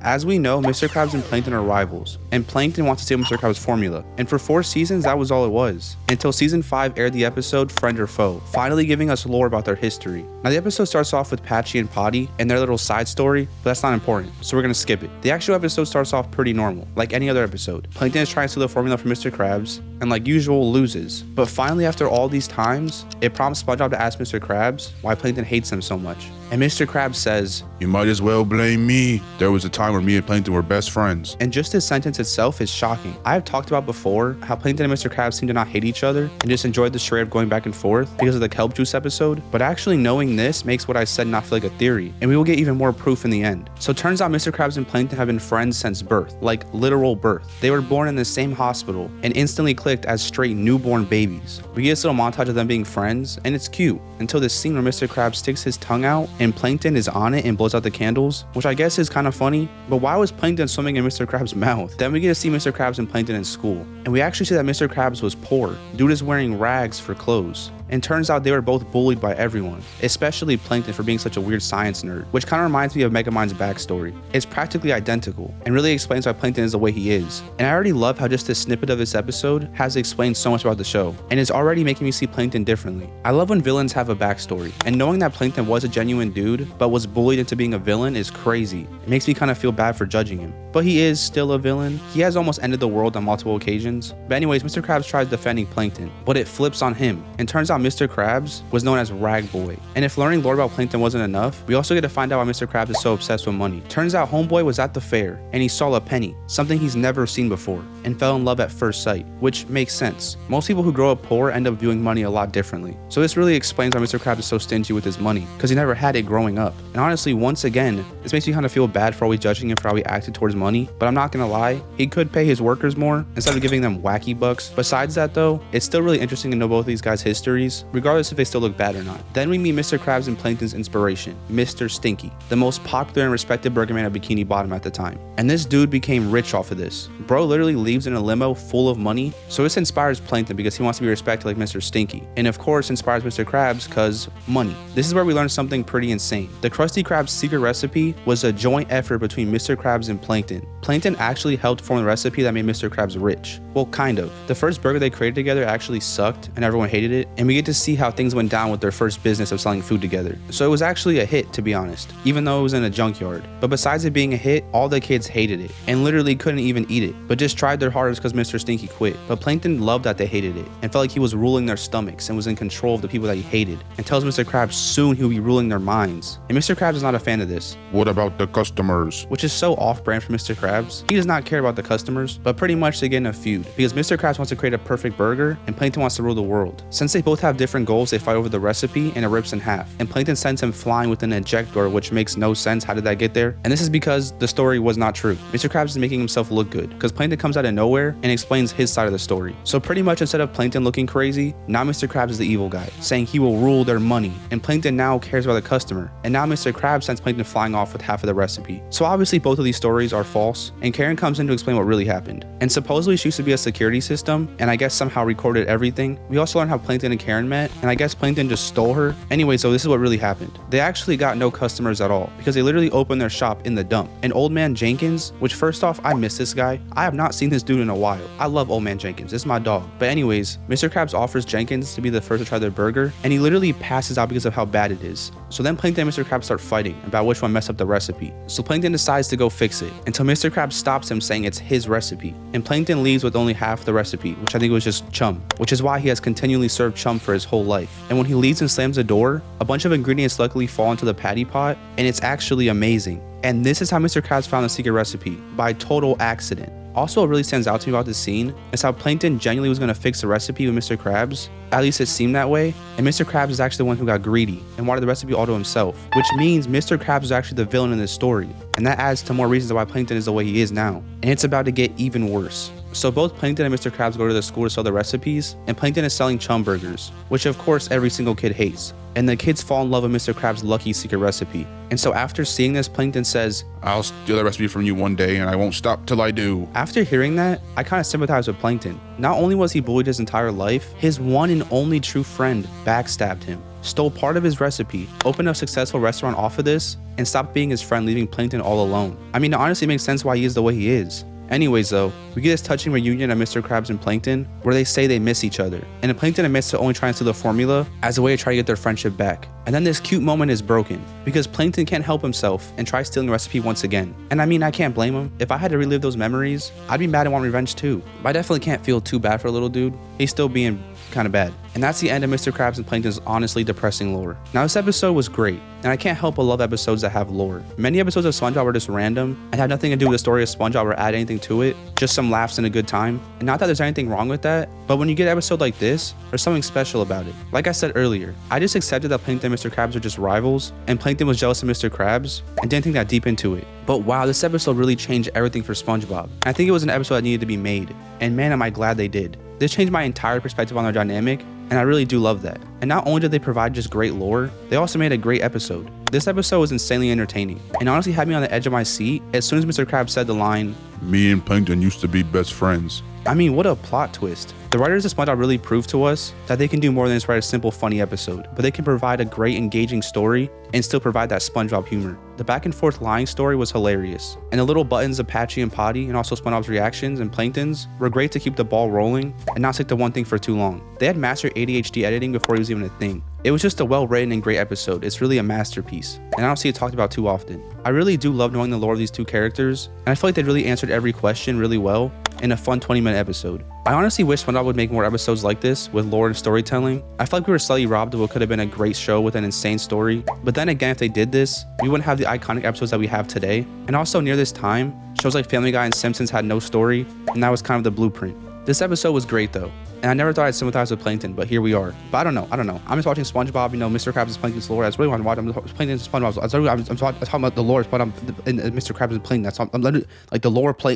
As we know, Mr. Krabs and Plankton are rivals, and Plankton wants to steal Mr. Krabs' formula, and for 4 seasons that was all it was, until season 5 aired the episode Friend or Foe, finally giving us lore about their history. Now the episode starts off with Patchy and Potty and their little side story, but that's not important, so we're gonna skip it. The actual episode starts off pretty normal, like any other episode. Plankton is trying to steal the formula from Mr. Krabs, and like usual loses, but finally after all these times, it prompts SpongeBob to ask Mr. Krabs why Plankton hates him so much. And Mr. Krabs says, "You might as well blame me. There was a time where me and Plankton were best friends." And just this sentence itself is shocking. I have talked about before how Plankton and Mr. Krabs seem to not hate each other and just enjoyed the charade of going back and forth because of the kelp juice episode, but actually knowing this makes what I said not feel like a theory, and we will get even more proof in the end. So it turns out Mr. Krabs and Plankton have been friends since birth, like literal birth. They were born in the same hospital and instantly clicked as straight newborn babies. We get this little montage of them being friends, and it's cute, until this scene where Mr. Krabs sticks his tongue out and Plankton is on it and blows out the candles, which I guess is kind of funny, but why was Plankton swimming in Mr. Krabs' mouth? Then we get to see Mr. Krabs and Plankton in school, and we actually see that Mr. Krabs was poor. Dude is wearing rags for clothes. And turns out they were both bullied by everyone, especially Plankton for being such a weird science nerd, which kind of reminds me of Megamind's backstory. It's practically identical, and really explains why Plankton is the way he is. And I already love how just this snippet of this episode has explained so much about the show, and it's already making me see Plankton differently. I love when villains have a backstory, and knowing that Plankton was a genuine dude, but was bullied into being a villain is crazy. It makes me kind of feel bad for judging him. But he is still a villain. He has almost ended the world on multiple occasions. But anyways, Mr. Krabs tries defending Plankton, but it flips on him, and turns out Mr. Krabs was known as Rag Boy. And if learning lore about Plankton wasn't enough, we also get to find out why Mr. Krabs is so obsessed with money. Turns out Homeboy was at the fair, and he saw a penny, something he's never seen before, and fell in love at first sight, which makes sense. Most people who grow up poor end up viewing money a lot differently. So this really explains why Mr. Krabs is so stingy with his money, because he never had it growing up. And honestly, once again, this makes me kind of feel bad for always judging him for how he acted towards money, but I'm not gonna lie, he could pay his workers more instead of giving them wacky bucks. Besides that though, it's still really interesting to know both these guys' histories, regardless if they still look bad or not. Then we meet Mr. Krabs and Plankton's inspiration, Mr. Stinky, the most popular and respected burger man of Bikini Bottom at the time. And this dude became rich off of this. Bro literally leaves in a limo full of money, so this inspires Plankton because he wants to be respected like Mr. Stinky, and of course inspires Mr. Krabs cause money. This is where we learn something pretty insane. The Krusty Krab's secret recipe was a joint effort between Mr. Krabs and Plankton. Plankton actually helped form the recipe that made Mr. Krabs rich. Well, kind of. The first burger they created together actually sucked and everyone hated it, and we get to see how things went down with their first business of selling food together. So it was actually a hit, to be honest, even though it was in a junkyard. But besides it being a hit, all the kids hated it and literally couldn't even eat it, but just tried their hardest because Mr. Stinky quit. But Plankton loved that they hated it and felt like he was ruling their stomachs and was in control of the people that he hated, and tells Mr. Krabs soon he will be ruling their minds. And Mr. Krabs is not a fan of this. "What about the customers?" Which is so off-brand for Mr. Krabs. He does not care about the customers, but pretty much they get in a feud because Mr. Krabs wants to create a perfect burger and Plankton wants to rule the world. Since they both have different goals, they fight over the recipe and it rips in half, and Plankton sends him flying with an ejector, which makes no sense. How did that get there? And this is because the story was not true. Mr. Krabs is making himself look good because Plankton comes out of nowhere and explains his side of the story. So pretty much instead of Plankton looking crazy, now Mr. Krabs is the evil guy, saying he will rule their money, and Plankton now cares about the customer, and now Mr. Krabs sends Plankton flying off with half of the recipe. So obviously both of these stories are false, and Karen comes in to explain what really happened. And supposedly she used to be a security system, and I guess somehow recorded everything. We also learned how Plankton and Karen met, and I guess Plankton just stole her. Anyway, so this is what really happened. They actually got no customers at all because they literally opened their shop in the dump. And Old Man Jenkins, which first off, I miss this guy. I have not seen this dude in a while. I love Old Man Jenkins. It's my dog. But anyways, Mr. Krabs offers Jenkins to be the first to try their burger, and he literally passes out because of how bad it is. So then Plankton and Mr. Krabs start fighting about which one messed up the recipe. So Plankton decides to go fix it until Mr. Krabs stops him saying it's his recipe. And Plankton leaves with only half the recipe, which I think was just chum, which is why he has continually served chum for his whole life. And when he leaves and slams the door, a bunch of ingredients luckily fall into the patty pot, and it's actually amazing. And this is how Mr. Krabs found the secret recipe, by total accident. Also, what really stands out to me about this scene is how Plankton genuinely was going to fix the recipe with Mr. Krabs. At least it seemed that way. And Mr. Krabs is actually the one who got greedy and wanted the recipe all to himself, which means Mr. Krabs is actually the villain in this story. And that adds to more reasons why Plankton is the way he is now. And it's about to get even worse. So both Plankton and Mr. Krabs go to the school to sell the recipes, and Plankton is selling chum burgers, which of course every single kid hates. And the kids fall in love with Mr. Krabs' lucky secret recipe. And so after seeing this, Plankton says, "I'll steal the recipe from you one day and I won't stop till I do." After hearing that, I kind of sympathize with Plankton. Not only was he bullied his entire life, his one and only true friend backstabbed him. stole part of his recipe, opened a successful restaurant off of this, and stopped being his friend, leaving Plankton all alone. I mean, it honestly makes sense why he is the way he is. Anyways though, we get this touching reunion of Mr. Krabs and Plankton where they say they miss each other, and Plankton admits to only trying to steal the formula as a way to try to get their friendship back. And then this cute moment is broken because Plankton can't help himself and tries stealing the recipe once again. And I mean, I can't blame him. If I had to relive those memories, I'd be mad and want revenge too. But I definitely can't feel too bad for a little dude. He's still being kind of bad. And that's the end of Mr. Krabs and Plankton's honestly depressing lore. Now this episode was great, and I can't help but love episodes that have lore. Many episodes of SpongeBob are just random and have nothing to do with the story of SpongeBob or add anything to it, just some laughs and a good time. And not that there's anything wrong with that, but when you get an episode like this, there's something special about it. Like I said earlier, I just accepted that Plankton and Mr. Krabs are just rivals, and Plankton was jealous of Mr. Krabs, and didn't think that deep into it. But wow, this episode really changed everything for SpongeBob. And I think it was an episode that needed to be made, and man am I glad they did. This changed my entire perspective on their dynamic, and I really do love that. And not only did they provide just great lore, they also made a great episode. This episode was insanely entertaining, and honestly had me on the edge of my seat as soon as Mr. Krabs said the line, "Me and Plankton used to be best friends." I mean, what a plot twist. The writers of SpongeBob really proved to us that they can do more than just write a simple funny episode, but they can provide a great engaging story and still provide that SpongeBob humor. The back and forth lying story was hilarious, and the little buttons of Patchy and Potty and also SpongeBob's reactions and Plankton's were great to keep the ball rolling and not stick to one thing for too long. They had mastered ADHD editing before it was even a thing. It was just a well-written and great episode. It's really a masterpiece, and I don't see it talked about too often. I really do love knowing the lore of these two characters, and I feel like they really answered every question really well in a fun 20-minute episode. I honestly wish SpongeBob would make more episodes like this with lore and storytelling. I feel like we were slightly robbed of what could have been a great show with an insane story, but then again, if they did this, we wouldn't have the iconic episodes that we have today. And also near this time, shows like Family Guy and Simpsons had no story, and that was kind of the blueprint. This episode was great though, and I never thought I'd sympathize with Plankton, but here we are. But I don't know. I'm just watching SpongeBob, Mr. Krabs and Plankton's lore. That's really what I'm watching. I'm Plankton and SpongeBob. I'm talking about the lore of SpongeBob and Mr. Krabs and Plankton. I'm literally like the lore